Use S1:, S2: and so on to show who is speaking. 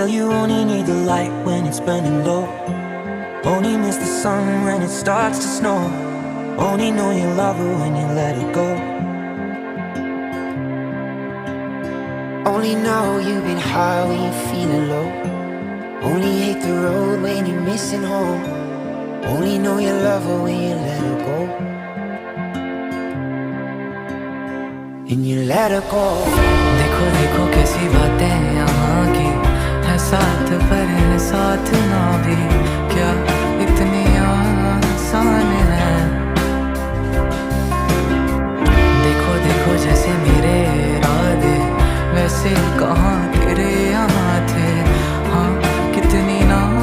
S1: Girl, you only need the light when it's burning low. Only miss the sun when it starts to snow. Only know you love her when you let her go. Only know you've been high when you're feeling low. Only hate the road when you're missing home. Only know you love her when you let her go. And you let her go.
S2: देखो देखो कैसी बातें यहाँ की है, साथ पर है साथ ना भी।